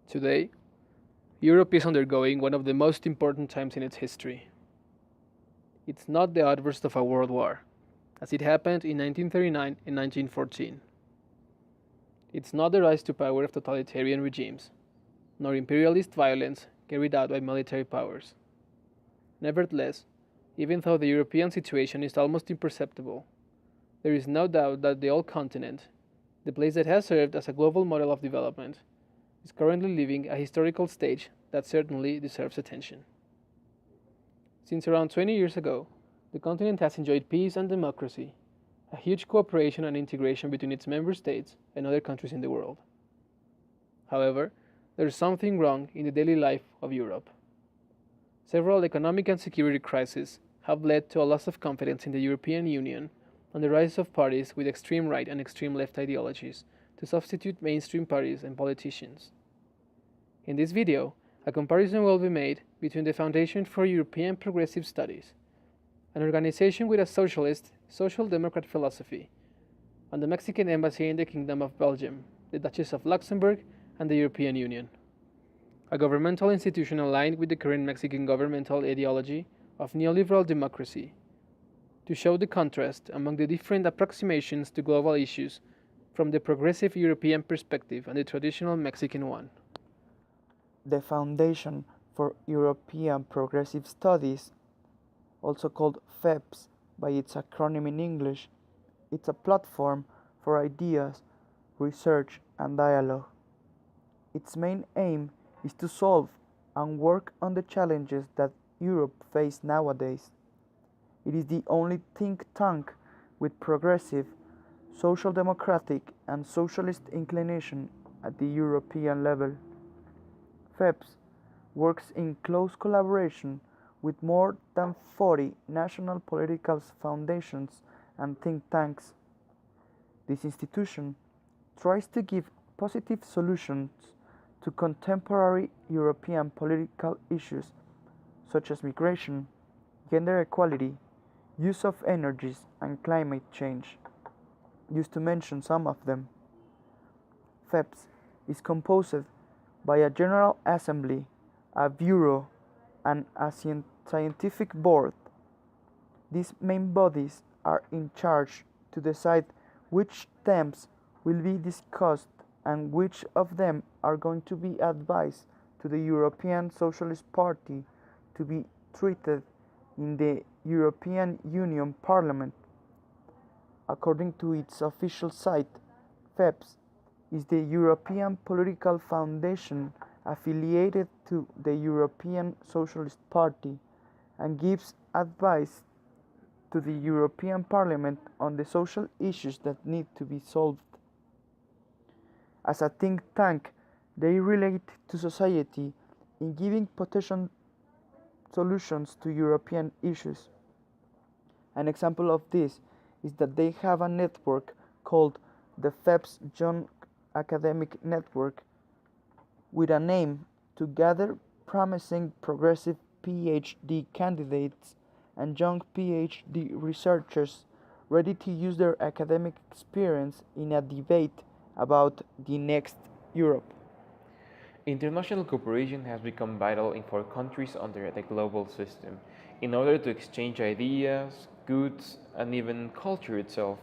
Today, Europe is undergoing one of the most important times in its history. It's not the outburst of a world war, as it happened in 1939 and 1914. It's not the rise to power of totalitarian regimes, nor imperialist violence carried out by military powers. Nevertheless, even though the European situation is almost imperceptible, there is no doubt that the old continent, the place that has served as a global model of development, is currently living a historical stage that certainly deserves attention. Since around 20 years ago, the continent has enjoyed peace and democracy, a huge cooperation and integration between its member states and other countries in the world. However, there is something wrong in the daily life of Europe. Several economic and security crises have led to a loss of confidence in the European Union and the rise of parties with extreme right and extreme left ideologies to substitute mainstream parties and politicians. In this video, a comparison will be made between the Foundation for European Progressive Studies, an organization with a socialist, social democrat philosophy, and the Mexican Embassy in the Kingdom of Belgium, the Duchess of Luxembourg, and the European Union, a governmental institution aligned with the current Mexican governmental ideology of neoliberal democracy, to show the contrast among the different approximations to global issues from the progressive European perspective and the traditional Mexican one. The Foundation for European Progressive Studies, also called FEPS by its acronym in English, it's a platform for ideas, research, and dialogue. Its main aim is to solve and work on the challenges that Europe faces nowadays. It is the only think tank with progressive, social democratic, and socialist inclination at the European level. FEPS works in close collaboration with more than 40 national political foundations and think tanks. This institution tries to give positive solutions to contemporary European political issues such as migration, gender equality, use of energies, and climate change, just to mention some of them. FEPS is composed by a General Assembly, a Bureau, and a scientific board. These main bodies are in charge to decide which themes will be discussed and which of them are going to be advised to the European Socialist Party to be treated in the European Union Parliament. According to its official site, FEPS is the European political foundation affiliated to the European Socialist Party and gives advice to the European Parliament on the social issues that need to be solved. As a think tank, they relate to society in giving potential solutions to European issues. An example of this is that they have a network called the FEPS Young Academic Network with a name to gather promising progressive PhD candidates and young PhD researchers ready to use their academic experience in a debate about the next Europe. International cooperation has become vital for countries under the global system in order to exchange ideas, goods, and even culture itself.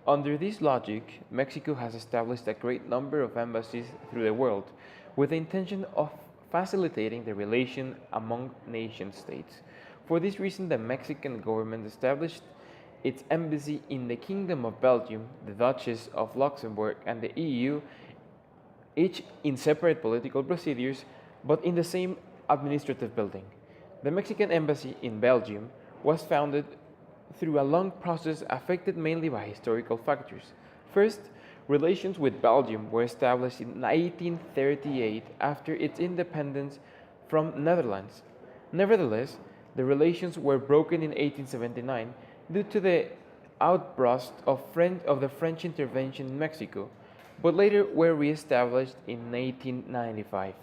Under this logic, Mexico has established a great number of embassies through the world with the intention of facilitating the relation among nation states. For this reason, the Mexican government established its embassy in the Kingdom of Belgium, the Duchess of Luxembourg, and the EU, each in separate political procedures, but in the same administrative building. The Mexican embassy in Belgium was founded through a long process affected mainly by historical factors. First, relations with Belgium were established in 1838 after its independence from Netherlands. Nevertheless, the relations were broken in 1879 due to the outburst of the French intervention in Mexico, but later were re-established in 1895.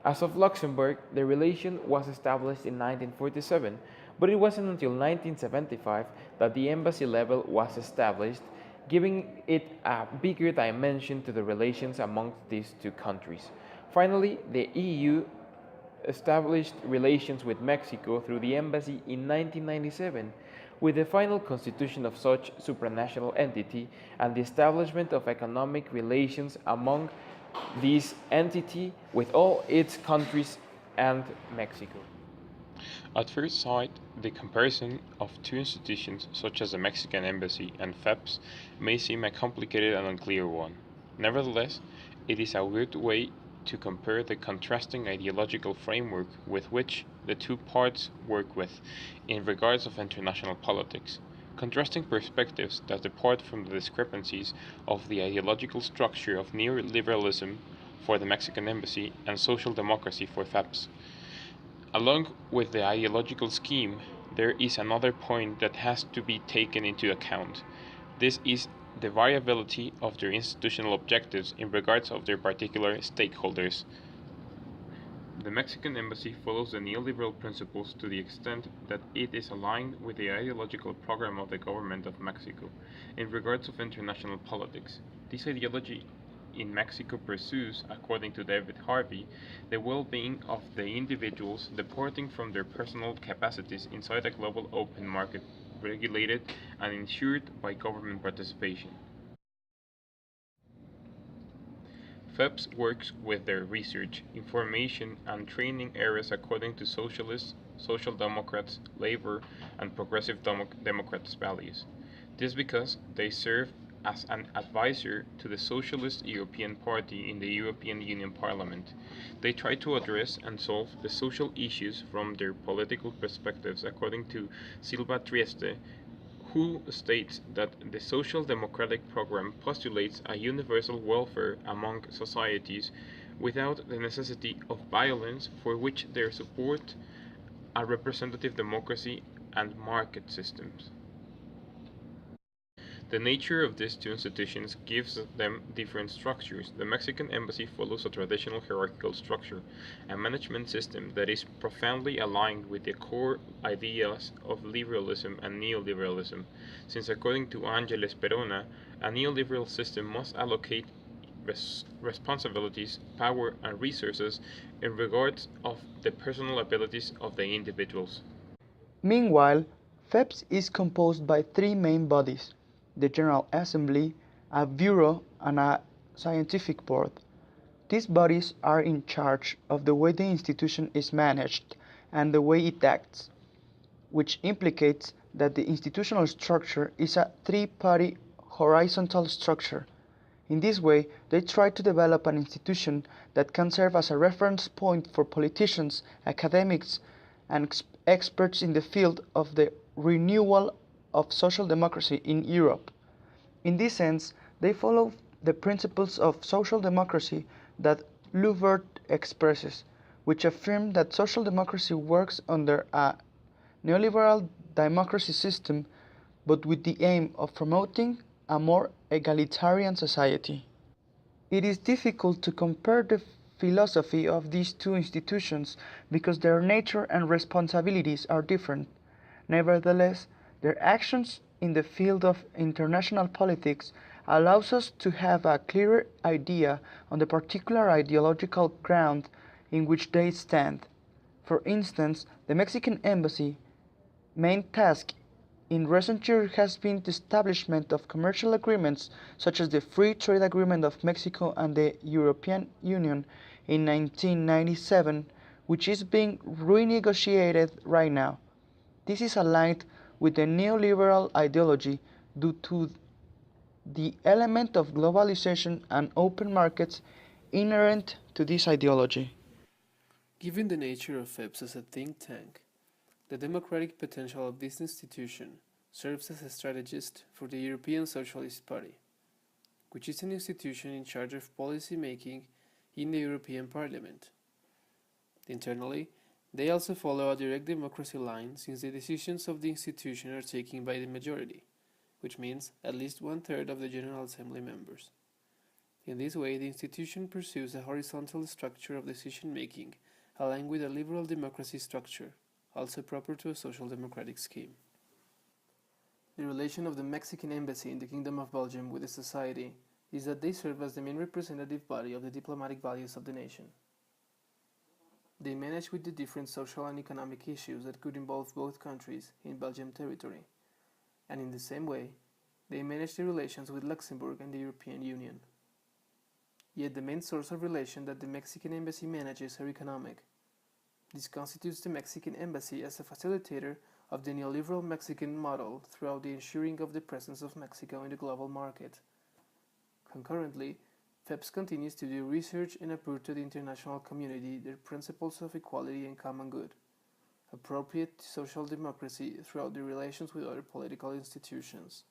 As of Luxembourg, the relation was established in 1947, but it wasn't until 1975 that the embassy level was established, giving it a bigger dimension to the relations amongst these two countries. Finally, the EU established relations with Mexico through the embassy in 1997, with the final constitution of such supranational entity and the establishment of economic relations among this entity with all its countries and Mexico. At first sight, the comparison of two institutions such as the Mexican Embassy and FEPS may seem a complicated and unclear one. Nevertheless, it is a good way to compare the contrasting ideological framework with which the two parts work with in regards of international politics, contrasting perspectives that depart from the discrepancies of the ideological structure of neoliberalism for the Mexican Embassy and social democracy for FEPS. Along with the ideological scheme, there is another point that has to be taken into account. This is the variability of their institutional objectives in regards of their particular stakeholders. The Mexican embassy follows the neoliberal principles to the extent that it is aligned with the ideological program of the government of Mexico in regards of international politics. This ideology in Mexico pursues, according to David Harvey, the well-being of the individuals departing from their personal capacities inside a global open market regulated and ensured by government participation. FEPS works with their research, information, and training areas according to socialists, social democrats, labor, and progressive democrats' values. This because they serve as an advisor to the Socialist European Party in the European Union Parliament. They try to address and solve the social issues from their political perspectives, according to Silva Trieste, who states that the social democratic program postulates a universal welfare among societies without the necessity of violence, for which they support a representative democracy and market systems. The nature of these two institutions gives them different structures. The Mexican embassy follows a traditional hierarchical structure, a management system that is profoundly aligned with the core ideas of liberalism and neoliberalism, since according to Ángeles Perona, a neoliberal system must allocate responsibilities, power, and resources in regards of the personal abilities of the individuals. Meanwhile, FEPS is composed by three main bodies: the General Assembly, a Bureau, and a Scientific Board. These bodies are in charge of the way the institution is managed and the way it acts, which implicates that the institutional structure is a three-party horizontal structure. In this way, they try to develop an institution that can serve as a reference point for politicians, academics, and experts in the field of the renewal of social democracy in Europe. In this sense, they follow the principles of social democracy that Louvert expresses, which affirm that social democracy works under a neoliberal democracy system, but with the aim of promoting a more egalitarian society. It is difficult to compare the philosophy of these two institutions because their nature and responsibilities are different. Nevertheless, their actions in the field of international politics allows us to have a clearer idea on the particular ideological ground in which they stand. For instance, the Mexican embassy main task in recent years has been the establishment of commercial agreements such as the Free Trade Agreement of Mexico and the European Union in 1997, which is being renegotiated right now. This is aligned with the neoliberal ideology due to the element of globalization and open markets inherent to this ideology. Given the nature of FEPS as a think tank, the democratic potential of this institution serves as a strategist for the European Socialist Party, which is an institution in charge of policy making in the European Parliament. Internally, they also follow a direct democracy line since the decisions of the institution are taken by the majority, which means at least one-third of the General Assembly members. In this way, the institution pursues a horizontal structure of decision making aligned with a liberal democracy structure, also proper to a social democratic scheme. The relation of the Mexican embassy in the Kingdom of Belgium with the society is that they serve as the main representative body of the diplomatic values of the nation. They manage with the different social and economic issues that could involve both countries in Belgian territory, and in the same way, they manage the relations with Luxembourg and the European Union. Yet the main source of relation that the Mexican embassy manages are economic. This constitutes the Mexican embassy as a facilitator of the neoliberal Mexican model throughout the ensuring of the presence of Mexico in the global market. Concurrently, FEPS continues to do research and approved to the international community their principles of equality and common good, appropriate to social democracy throughout the relations with other political institutions.